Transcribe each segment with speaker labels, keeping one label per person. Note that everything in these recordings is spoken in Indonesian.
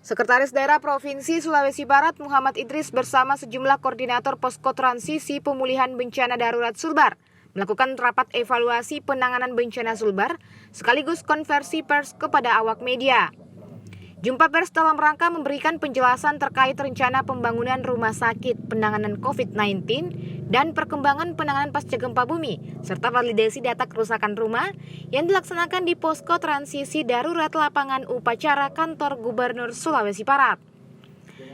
Speaker 1: Sekretaris Daerah Provinsi Sulawesi Barat Muhammad Idris bersama sejumlah koordinator posko transisi pemulihan bencana darurat Sulbar melakukan rapat evaluasi penanganan bencana Sulbar sekaligus konversi pers kepada awak media. Jumpa pers dalam rangka memberikan penjelasan terkait rencana pembangunan rumah sakit penanganan COVID-19 dan perkembangan penanganan pasca gempa bumi, serta validasi data kerusakan rumah yang dilaksanakan di posko transisi darurat lapangan upacara kantor Gubernur Sulawesi Barat.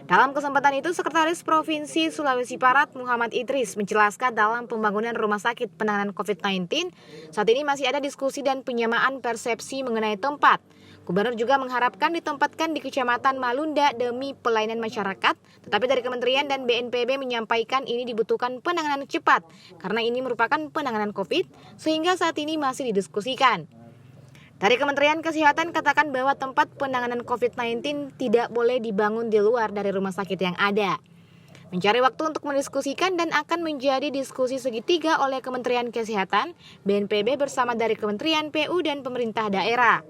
Speaker 1: Dalam kesempatan itu, Sekretaris Provinsi Sulawesi Barat Muhammad Idris menjelaskan dalam pembangunan rumah sakit penanganan COVID-19, saat ini masih ada diskusi dan penyamaan persepsi mengenai tempat. Gubernur juga mengharapkan ditempatkan di Kecamatan Malunda demi pelayanan masyarakat, tetapi dari Kementerian dan BNPB menyampaikan ini dibutuhkan penanganan cepat, karena ini merupakan penanganan COVID, sehingga saat ini masih didiskusikan. Dari Kementerian Kesehatan katakan bahwa tempat penanganan COVID-19 tidak boleh dibangun di luar dari rumah sakit yang ada. Mencari waktu untuk mendiskusikan dan akan menjadi diskusi segitiga oleh Kementerian Kesehatan, BNPB bersama dari Kementerian PU dan pemerintah daerah.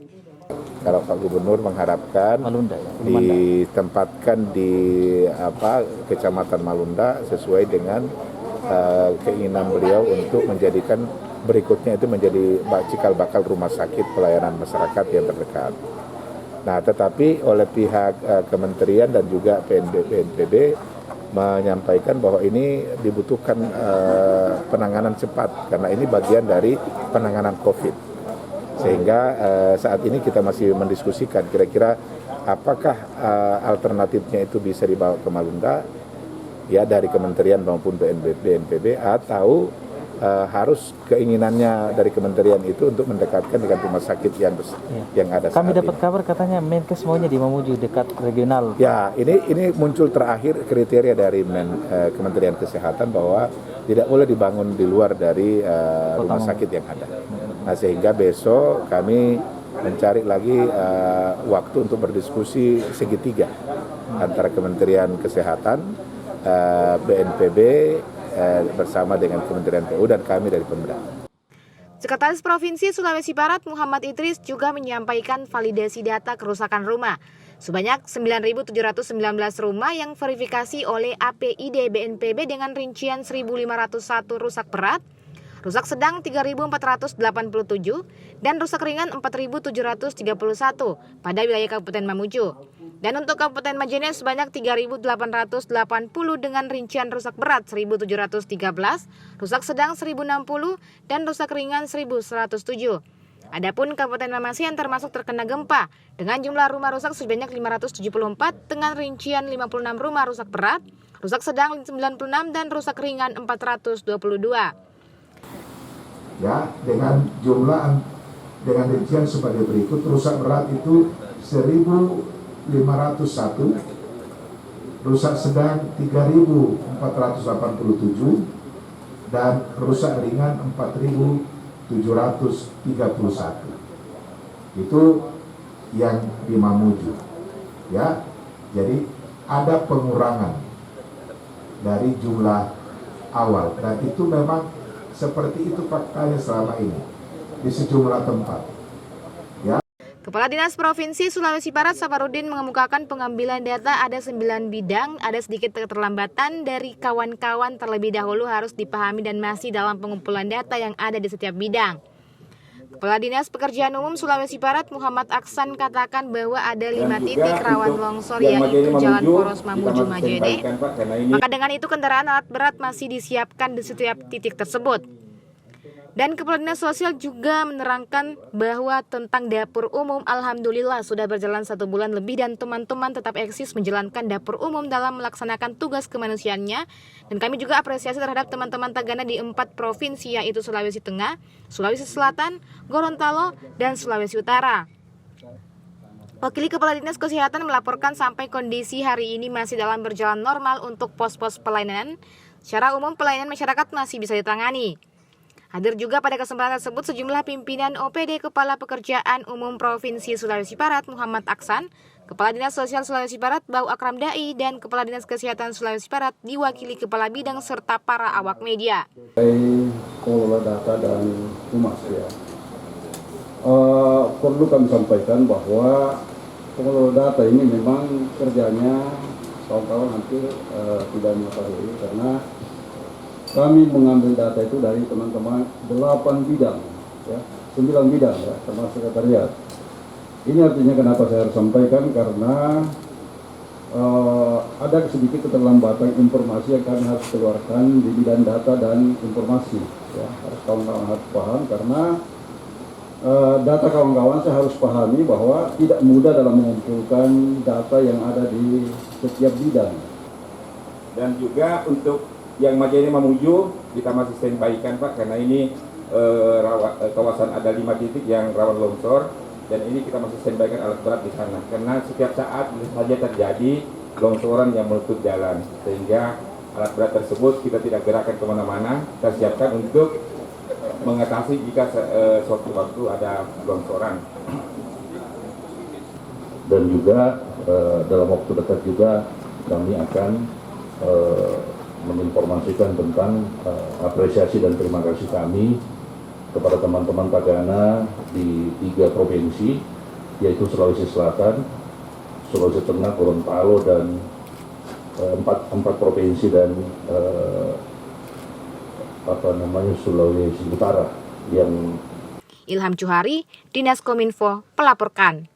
Speaker 2: Kalau Pak Gubernur mengharapkan ditempatkan di Kecamatan Malunda sesuai dengan keinginan beliau untuk menjadikan berikutnya itu menjadi cikal bakal rumah sakit pelayanan masyarakat yang terdekat. Nah, tetapi oleh pihak kementerian dan juga BNPB menyampaikan bahwa ini dibutuhkan penanganan cepat karena ini bagian dari penanganan COVID. Sehingga saat ini kita masih mendiskusikan kira-kira apakah alternatifnya itu bisa dibawa ke Malunda ya dari kementerian maupun BNPB atau harus keinginannya dari kementerian itu untuk mendekatkan dengan rumah sakit yang ada saat
Speaker 3: Kami dapat
Speaker 2: ini.
Speaker 3: kabar katanya Menkes maunya di Mamuju dekat regional.
Speaker 2: Ya, ini muncul terakhir kriteria dari Kementerian Kesehatan bahwa tidak boleh dibangun di luar dari rumah sakit yang ada. Nah, sehingga besok kami mencari lagi waktu untuk berdiskusi segitiga antara Kementerian Kesehatan, BNPB bersama dengan Kementerian PU dan kami dari Pemda.
Speaker 1: Sekretaris Provinsi Sulawesi Barat Muhammad Idris juga menyampaikan validasi data kerusakan rumah. Sebanyak 9.719 rumah yang verifikasi oleh APID BNPB dengan rincian 1.501 rusak berat, rusak sedang 3.487, dan rusak ringan 4.731 pada wilayah Kabupaten Mamuju. Dan untuk Kabupaten Majene sebanyak 3.880 dengan rincian rusak berat 1.713, rusak sedang 1.060, dan rusak ringan 1.107. Adapun Kabupaten Mamasian termasuk terkena gempa dengan jumlah rumah rusak sebanyak 574 dengan rincian 56 rumah rusak berat, rusak sedang 96 dan rusak ringan 422.
Speaker 4: Ya, dengan rincian sebagai berikut: rusak berat itu 1.501, rusak sedang 3.487, dan rusak ringan 4.731. Itu yang di Mamuju. Ya, jadi ada pengurangan dari jumlah awal dan itu memang seperti itu faktanya selama ini di sejumlah tempat. Ya.
Speaker 1: Kepala Dinas Provinsi Sulawesi Barat Safarudin mengemukakan pengambilan data ada 9 bidang, ada sedikit keterlambatan dari kawan-kawan terlebih dahulu harus dipahami dan masih dalam pengumpulan data yang ada di setiap bidang. Kepala Dinas Pekerjaan Umum Sulawesi Barat Muhammad Aksan katakan bahwa ada 5 titik rawan longsor yaitu Jalan Poros Mamuju Majene. Maka dengan itu kendaraan alat berat masih disiapkan di setiap titik tersebut. Dan Kepala Dinas Sosial juga menerangkan bahwa tentang dapur umum alhamdulillah sudah berjalan 1 bulan lebih dan teman-teman tetap eksis menjalankan dapur umum dalam melaksanakan tugas kemanusiaannya. Dan kami juga apresiasi terhadap teman-teman Tagana di 4 provinsi yaitu Sulawesi Tengah, Sulawesi Selatan, Gorontalo, dan Sulawesi Utara. Wakil Kepala Dinas Kesehatan melaporkan sampai kondisi hari ini masih dalam berjalan normal untuk pos-pos pelayanan. Secara umum pelayanan masyarakat masih bisa ditangani. Hadir juga pada kesempatan tersebut sejumlah pimpinan OPD Kepala Pekerjaan Umum Provinsi Sulawesi Barat Muhammad Aksan, Kepala Dinas Sosial Sulawesi Barat Bau Akram Dai, dan Kepala Dinas Kesehatan Sulawesi Barat diwakili Kepala Bidang serta para awak media.
Speaker 5: Pengelola data dan humas ya. Perlu kami sampaikan bahwa pengelola data ini memang kerjanya kawan-kawan hampir tidak mengetahui, karena kami mengambil data itu dari teman-teman 8 bidang, ya, 9 bidang, ya, termasuk sekretariat. Ini artinya kenapa saya harus sampaikan, karena ada sedikit keterlambatan informasi yang kami harus keluarkan di bidang data dan informasi. Ya, harus kawan-kawan harus paham, karena data kawan-kawan saya harus pahami bahwa tidak mudah dalam mengumpulkan data yang ada di setiap bidang.
Speaker 6: Dan juga untuk yang Majene Mamuju kita masih standby-kan Pak, karena ini kawasan ada 5 titik yang rawan longsor, dan ini kita masih standby-kan alat berat di sana, karena setiap saat bisa saja terjadi longsoran yang menutup jalan, sehingga alat berat tersebut kita tidak gerakkan kemana-mana, kita siapkan untuk mengatasi jika suatu waktu ada longsoran.
Speaker 7: Dan juga dalam waktu dekat juga kami akan menginformasikan tentang apresiasi dan terima kasih kami kepada teman-teman Tagana di 3 provinsi, yaitu Sulawesi Selatan, Sulawesi Tengah, Gorontalo, dan 4 provinsi dan Sulawesi Utara yang
Speaker 1: Ilham Juhari, Dinas Kominfo, melaporkan.